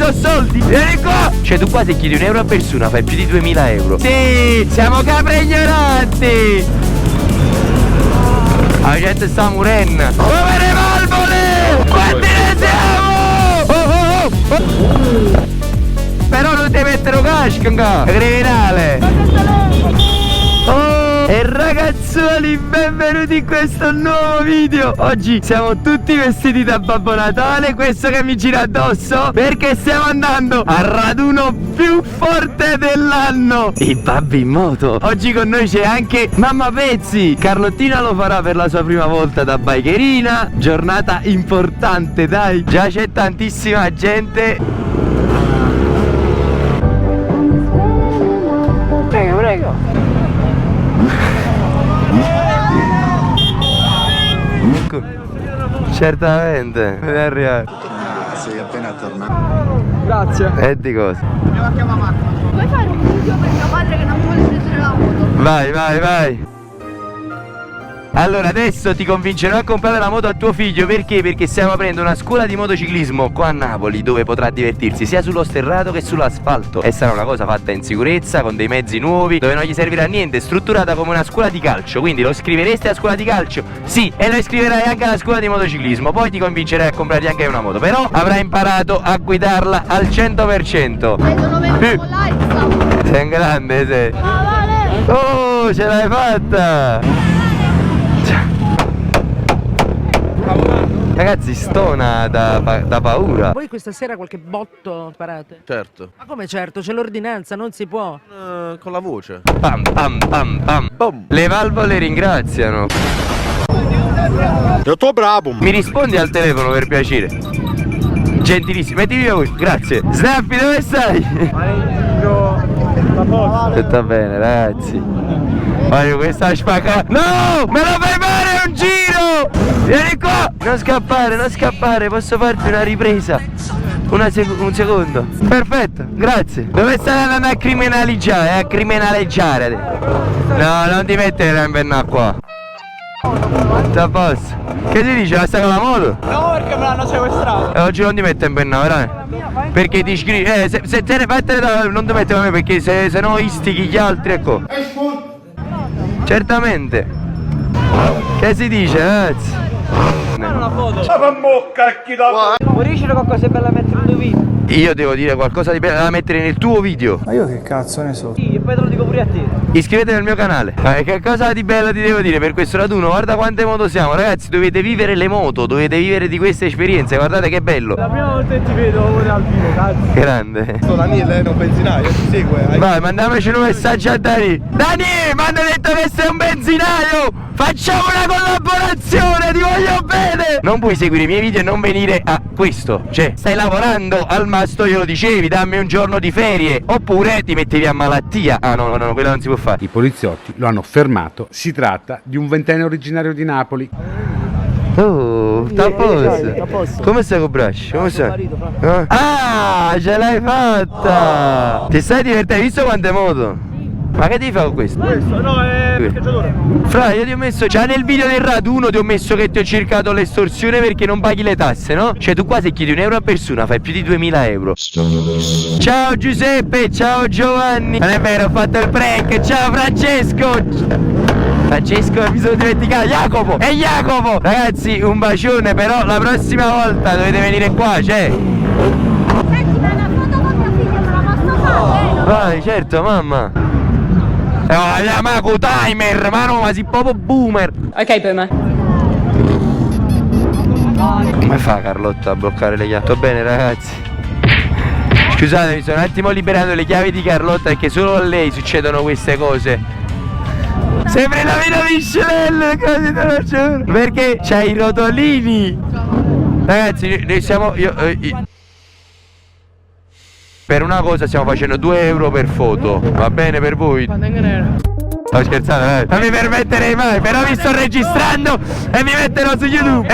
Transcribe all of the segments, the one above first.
ho soldi, vieni qua. Cioè tu qua se chiedi €1 a persona fai più di 2000 euro. Sì, siamo capre ignoranti. La gente sta morendo. Povere valvole, quanti ne siamo? Oh. Però non devi mettere casco, criminale. E ragazzuoli, benvenuti in questo nuovo video. Oggi siamo tutti vestiti da Babbo Natale. Questo che mi gira addosso perché stiamo andando al raduno più forte dell'anno, i Babbi in moto. Oggi con noi c'è anche Mamma Pezzi. Carlottina lo farà per la sua prima volta da bikerina. Giornata importante, dai. Già c'è tantissima gente. Prego, prego. Certamente, è arrivato. Sei appena tornato. Grazie. E di cosa? Andiamo a chiamare Marco. Puoi fare un video per mio padre che non vuole prendere la moto? Vai, vai, vai. Allora adesso ti convincerò a comprare la moto a tuo figlio. Perché? Perché stiamo aprendo una scuola di motociclismo qua a Napoli, dove potrà divertirsi sia sullo sterrato che sull'asfalto. E sarà una cosa fatta in sicurezza, con dei mezzi nuovi, dove non gli servirà niente, strutturata come una scuola di calcio. Quindi lo iscriveresti a scuola di calcio? Sì, e lo iscriverai anche alla scuola di motociclismo. Poi ti convincerai a comprarti anche una moto. Però avrai imparato a guidarla al 100%. Sono venuto con l'Aizza. Sei un grande, sei. Ma vale! Oh, ce l'hai fatta! Ragazzi, stona da paura. Voi questa sera qualche botto sparate? Certo. Ma come certo? C'è l'ordinanza, non si può. Con la voce. Pam pam pam pam. Boom. Le valvole ringraziano. Io sto bravo. Mi rispondi al telefono per piacere? Gentilissimo, metti via voi, grazie. Snappi, dove stai? Tutto bene, ragazzi. Voglio questa spacca. No! Me lo fai fare un giro! Vieni qua! Non scappare, posso farti una ripresa? Un secondo. Perfetto, grazie. Dove stai andando a criminaleggiare? A criminaleggiare? No, non ti mettere a invernare qua. Sta posto. Che ti dice? Stai con la moto? No, perché me l'hanno sequestrato. Oggi non ti mette a invernare, veramente. Perché ti iscrivi? Se te ne vattene non ti metti con me, perché se no istighi gli altri, ecco. Certamente. Che si dice, ragazzi? Una foto. Vuoi riuscire qualcosa bella da mettere in tuo video? Io devo dire qualcosa di bello da mettere nel tuo video. Ma io che cazzo ne so? Sì, e poi te lo dico pure a te. Iscrivetevi al mio canale. Che cosa di bello ti devo dire per questo raduno? Guarda quante moto siamo, ragazzi. Dovete vivere le moto, dovete vivere di queste esperienze. Guardate che bello. La prima volta che ti vedo ora al vivo, cazzo. Grande. Daniele è un benzinaio, ti segue. Vai, mandamoci un messaggio a Dani. Dani, mi hanno detto che sei un benzinaio. Facciamo una collaborazione, ti voglio bene. Non puoi seguire i miei video e non venire a questo. Cioè, stai lavorando al masto, glielo dicevi, dammi un giorno di ferie. Oppure ti mettevi a malattia. Ah no, quello non si può fare. I poliziotti lo hanno fermato. Si tratta di un ventenne originario di Napoli. Oh, sta a posto. Come stai con Brasci? Come stai? Ah, ce l'hai fatta! Ti stai divertendo? Hai visto quante moto? Ma che devi fare con questo? Questo no, è parcheggiatore. Fra, io ti ho messo, già nel video del raduno ti ho messo che ti ho cercato l'estorsione perché non paghi le tasse, no? Cioè tu qua se chiedi €1 a persona fai più di 2000 euro. Ciao Giuseppe, ciao Giovanni. Non è vero, ho fatto il prank. Ciao Francesco, mi sono dimenticato. Jacopo, è Jacopo. Ragazzi, un bacione, però la prossima volta dovete venire qua, cioè. Senti, ma una foto con mio figlio me la posso fare? Vai, certo, mamma. Ma con timer, ma si proprio boomer. Ok, per me. Come fa Carlotta a bloccare le chiavi? Tutto bene, ragazzi? Scusatemi, sto un attimo liberando le chiavi di Carlotta perché solo a lei succedono queste cose. Sembra la vita Michelin, quasi te lo giuro. Perché c'hai i rotolini. Ragazzi, noi siamo... Per una cosa stiamo facendo €2 per foto. Va bene per voi? Sto scherzando, non mi permetterei mai. Però vi sto registrando e mi metterò su YouTube.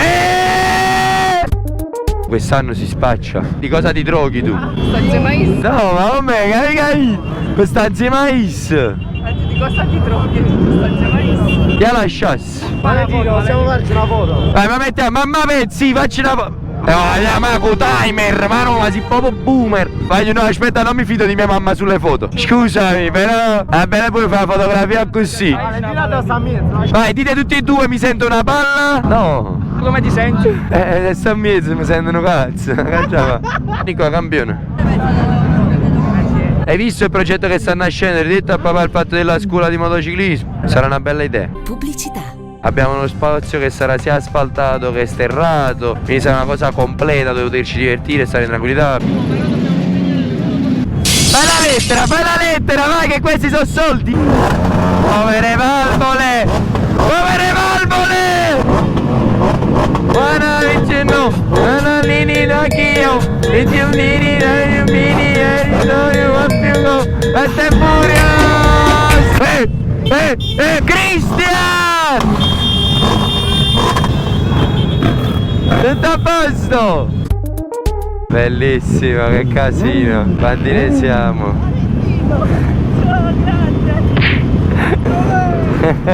Quest'anno si spaccia. Di cosa ti droghi tu? Stanze mais. No, ma come? Capi? Stanze mais. Di cosa ti droghi? Stanze mais. Chi la lasciassi? Valentino, possiamo farci una foto? Vai, ma mettiamo, mamma Pezzi, facci una foto. ma con timer, ma no, ma sei proprio boomer. Vai, no, aspetta, non mi fido di mia mamma sulle foto. Scusami, però va bene pure fare la fotografia così. Vai, dite tutti e due, mi sento una palla? No. Come ti senti? Sta in mezzo, mi sentono cazzo. Nico, campione. Hai visto il progetto che sta nascendo? Hai detto a papà il fatto della scuola di motociclismo? Sarà una bella idea. Pubblicità. Abbiamo uno spazio che sarà sia asfaltato che sterrato, quindi sarà una cosa completa dove poterci divertire e stare in tranquillità. Fai la lettera, vai che questi sono soldi! Povere valvole! Povere valvole! Buona vicino! Nananini d'anch'io! E ti unini, Cristian! Tutto a posto! Bellissimo, che casino! Quanti ne siamo?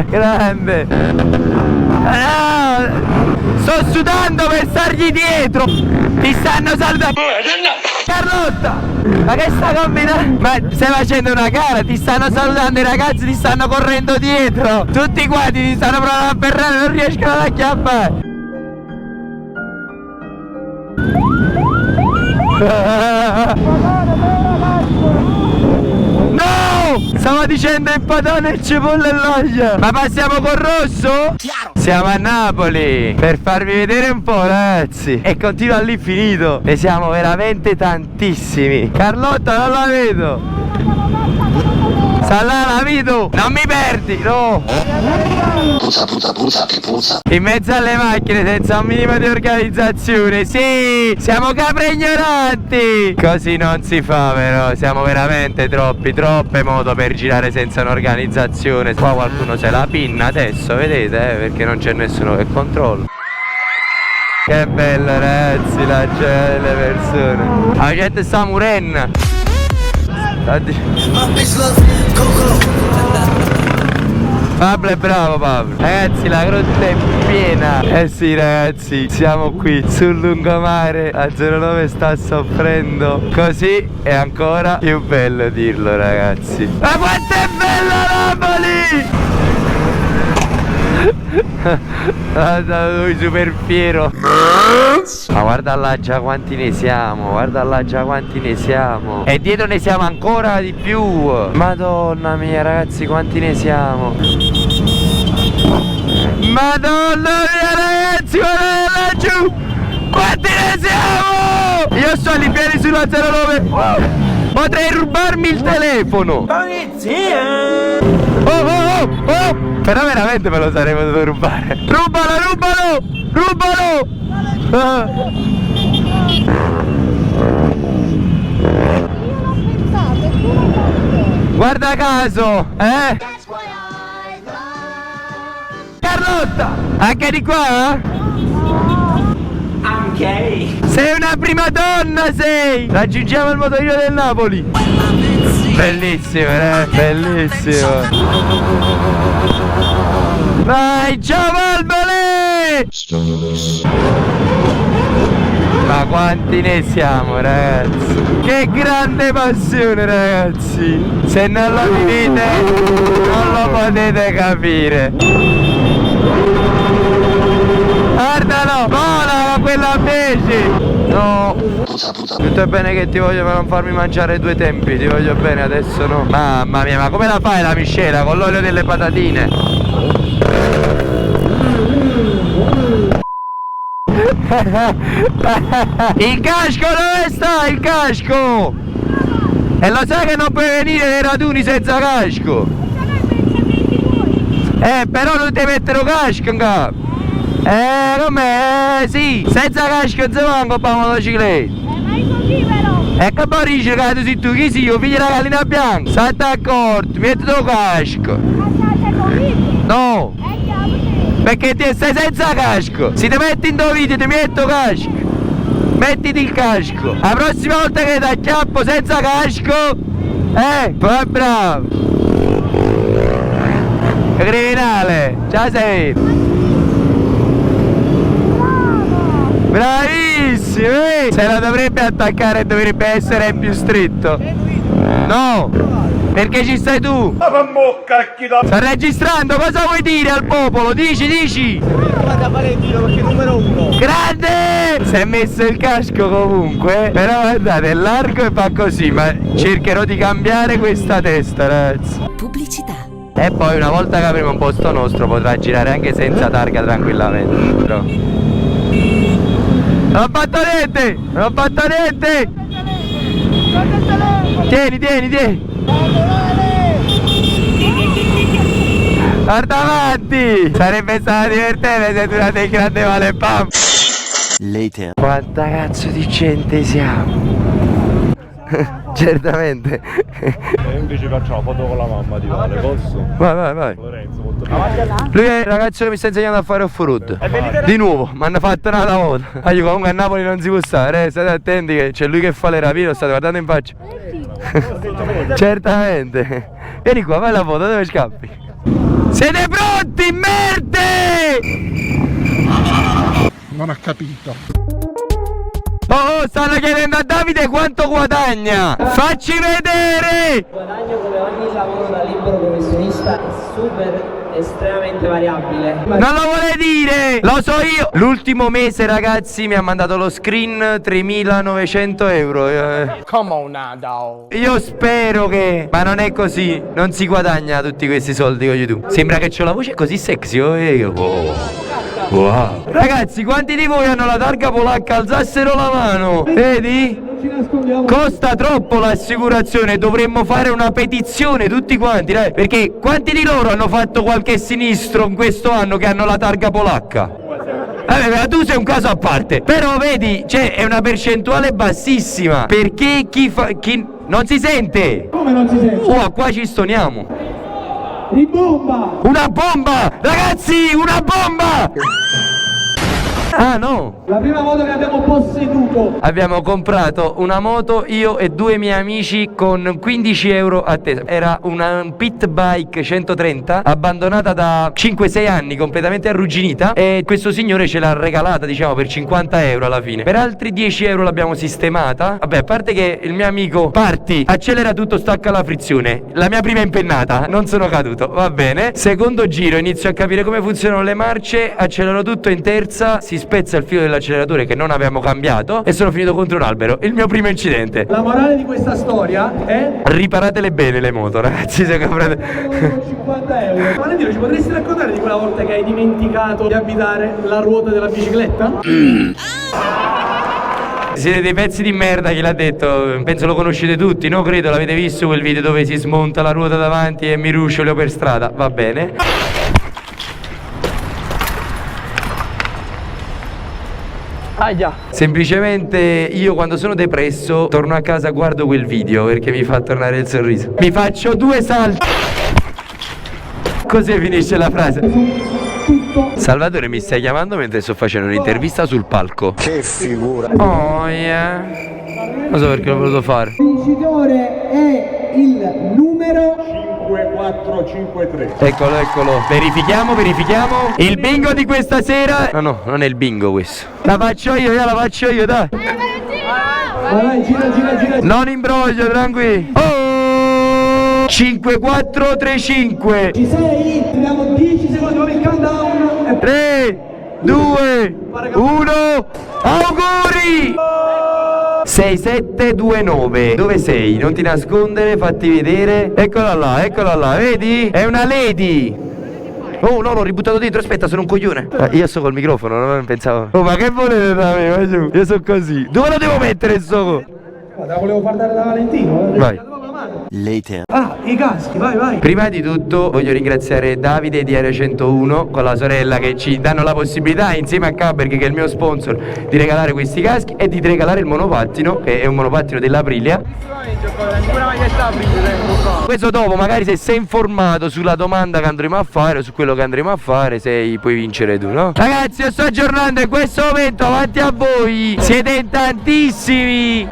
Grande! Sto sudando per stargli dietro! Ti stanno salvando! Carlotta! Ma che sta combinando? Ma stai facendo una gara? Ti stanno salutando i ragazzi, ti stanno correndo dietro! Tutti quanti ti stanno provando a ferrare, non riescono ad acchiappare! No! Stavo dicendo il padone, il cipolla e l'olio. Ma passiamo col rosso? Chiaro. Siamo a Napoli per farvi vedere un po', ragazzi. E continua all'infinito. Ne siamo veramente tantissimi. Carlotta, non la vedo. Sta là, la vedo. Non mi perdi, no. Puzza, che puzza. In mezzo alle macchine senza un minimo di organizzazione. Sì, siamo capre ignoranti. Così non si fa, però. Siamo veramente troppe moto per girare senza un'organizzazione. Qua qualcuno se la pinna adesso, vedete, perché non c'è nessuno che controlla. Che bello, ragazzi, la gente delle persone. La gente sta morendo. Pablo è bravo, Pablo. Ragazzi, la grotta è piena. Eh sì, ragazzi, siamo qui sul lungomare. La 09 sta soffrendo. Così è ancora più bello dirlo, ragazzi. Ma quanto è bella Napoli! Guarda lui super fiero. Ma guarda là già quanti ne siamo. Guarda là già quanti ne siamo. E dietro ne siamo ancora di più. Madonna mia, ragazzi, quanti ne siamo. Madonna mia, ragazzi, guarda laggiù. Quanti ne siamo. Io sto lì piedi sulla 09. Potrei rubarmi il telefono. Polizia. Oh. Però veramente me lo sarei potuto rubare. Rubalo. Guarda caso, Carlotta, anche di qua? Anche. Sei una prima donna, sei. Raggiungiamo il motorino del Napoli. Bellissimo, bellissimo. Vai, ciao valvole! Ma quanti ne siamo, ragazzi? Che grande passione, ragazzi! Se non lo vivete non lo potete capire. Guardalo! Vola quella invece! No! Tutto è bene che ti voglio per non farmi mangiare due tempi, ti voglio bene, adesso no. Mamma mia, ma come la fai la miscela? Con l'olio delle patatine? Il casco, dove sta il casco? E lo sai che non puoi venire nei raduni senza casco? Però non devi mettere un casco in capo. Com'è? Sì, senza casco non si va con la motocicletta. Ma è così però. E che poi dici che tu sei tu, chi sei io, figlio della gallina bianca? Stai d'accordo, metti il casco. Sei convinto? No, perché ti stai senza casco. Se ti metti in tuo video ti metto casco. Mettiti il casco. La prossima volta che ti acchiappo senza casco, poi bravo. Criminale, già sei. Bravissimo, se la dovrebbe attaccare dovrebbe essere più stretto. No, perché ci stai tu? Sta registrando, cosa vuoi dire al popolo? Dici. Guarda Valentino perché numero 1. Grande! Si è messo il casco comunque, però guardate, è largo e fa così, ma cercherò di cambiare questa testa, ragazzi. Pubblicità. E poi una volta che avremo un posto nostro potrà girare anche senza targa tranquillamente. Però. Non ho fatto niente! Tieni! Guarda avanti! Sarebbe stato divertente se durante il grande vale pam! Later. Quanta cazzo di gente siamo! Certamente! E invece faccio la foto con la mamma di Vale, posso? Vai! Lorenzo, molto Lui è il ragazzo che mi sta insegnando a fare off-road. Di nuovo, mi hanno fatto una volta. Comunque a Napoli non si può stare, state attenti che c'è lui che fa le rapine, lo state guardando in faccia. Certamente. Vieni qua, fai la foto, dove scappi? Siete pronti, merde! Non ha capito. Oh, stanno chiedendo a Davide quanto guadagna! Facci vedere! Il guadagno come ogni lavoro da libero professionista è super estremamente variabile. Non lo vuole dire! Lo so io! L'ultimo mese, ragazzi, mi ha mandato lo screen 3.900 euro. Come on now. Io spero che... Ma non è così. Non si guadagna tutti questi soldi con YouTube. Sembra che c'ho la voce così sexy. Wow. Ragazzi, quanti di voi hanno la targa polacca? Alzassero la mano. Vedi? Costa troppo l'assicurazione. Dovremmo fare una petizione tutti quanti, dai. Perché quanti di loro hanno fatto qualche sinistro in questo anno che hanno la targa polacca? Vabbè, tu sei un caso a parte. Però vedi, cioè, è una percentuale bassissima. Perché chi non si sente? Come non si sente? Oh, qua ci stoniamo. Ribomba! Una bomba! Ragazzi, una bomba! Ah no! La prima moto che abbiamo posseduto. Abbiamo comprato una moto, io e due miei amici, con 15 euro a testa. Era una pit bike 130 abbandonata da 5-6 anni, completamente arrugginita, e questo signore ce l'ha regalata, diciamo, per 50 euro alla fine. Per altri 10 euro l'abbiamo sistemata. Vabbè, a parte che il mio amico parti, accelera tutto, stacca la frizione. La mia prima impennata, non sono caduto, va bene. Secondo giro inizio a capire come funzionano le marce, accelero tutto in terza, si spezza il filo dell'acceleratore che non abbiamo cambiato e sono finito contro un albero. Il mio primo incidente. La morale di questa storia è: riparatele bene le moto, ragazzi, se comprate 50 euro. Valentino, ci potresti raccontare di quella volta che hai dimenticato di avvitare la ruota della bicicletta? Siete dei pezzi di merda, chi l'ha detto? Penso lo conoscete tutti, no? Credo l'avete visto quel video dove si smonta la ruota davanti e mi rusciolo per strada. Va bene. Semplicemente io quando sono depresso torno a casa, guardo quel video perché mi fa tornare il sorriso. Mi faccio 2 salti. Così finisce la frase. Salvatore, mi stai chiamando mentre sto facendo un'intervista sul palco? Che figura. Oh yeah. Non so perché l'ho voluto fare. Il vincitore è il numero 5453. Eccolo. Verifichiamo. Il bingo di questa sera. No, non è il bingo questo. La faccio io, dai. Vai, gira. Non imbroglio, tranquillo. Oh! 5435. Ci sei? Ti diamo 10 secondi per il countdown. 3, 2, 1. Auguri! 6729. Dove sei? Non ti nascondere, fatti vedere. Eccola là, vedi? È una lady. Oh no, l'ho ributtato dentro, aspetta, sono un coglione. Io sto col microfono, non pensavo. Oh, ma che volete da me? Vai giù. Io sono così. Dove lo devo mettere il soco? Te la volevo far dare da Valentino. Vai. Later. Ah, i caschi, vai. Prima di tutto voglio ringraziare Davide di Area 101 con la sorella che ci danno la possibilità, insieme a Caberg, che è il mio sponsor, di regalare questi caschi e di regalare il monopattino, che è un monopattino dell'Aprilia. Questo dopo, magari se sei informato sulla domanda che andremo a fare o su quello che andremo a fare, puoi vincere tu, no? Ragazzi, io sto aggiornando in questo momento avanti a voi. Siete in tantissimi.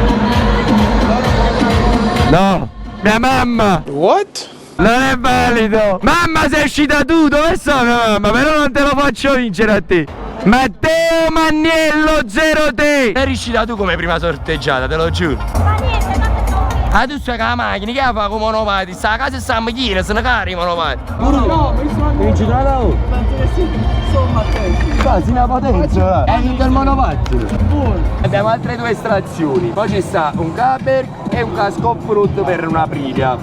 No, mia mamma. What? Non è valido. Mamma, sei uscita tu, dove sta mia mamma? Però non te lo faccio vincere a te. Matteo Manniello 0 te. Sei riuscita tu come prima sorteggiata, te lo giuro. Ma niente, tanto sono Ah, tu stai con la macchina, che fa con i monovati? Sta a casa e sta a macchina, se ne cari i monovati. Vinci una da uno. Quasi una potenza. È vinto il monopattino. Abbiamo altre due estrazioni. Poi ci sta un Caberg e un casco off-road per una Aprilia.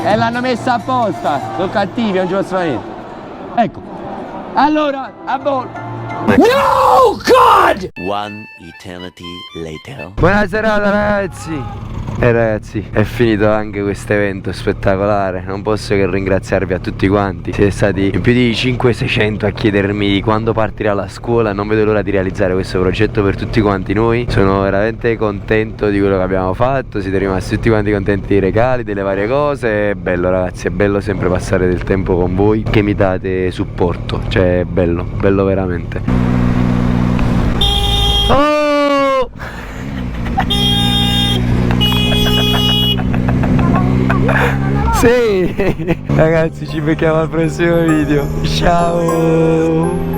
E l'hanno messa apposta. Sono cattivi, non ci posso fare niente. Ecco. Allora, a volo. No, God! One eternity later. Buona serata ragazzi. Ragazzi, è finito anche questo evento spettacolare. Non posso che ringraziarvi a tutti quanti. Siete stati in più di 500-600 a chiedermi di quando partirà la scuola. Non vedo l'ora di realizzare questo progetto per tutti quanti noi. Sono veramente contento di quello che abbiamo fatto. Siete rimasti tutti quanti contenti dei regali, delle varie cose. È bello ragazzi, è bello sempre passare del tempo con voi che mi date supporto. Cioè è bello, bello veramente. Oh! Sì, ragazzi, ci becchiamo al prossimo video. Ciao.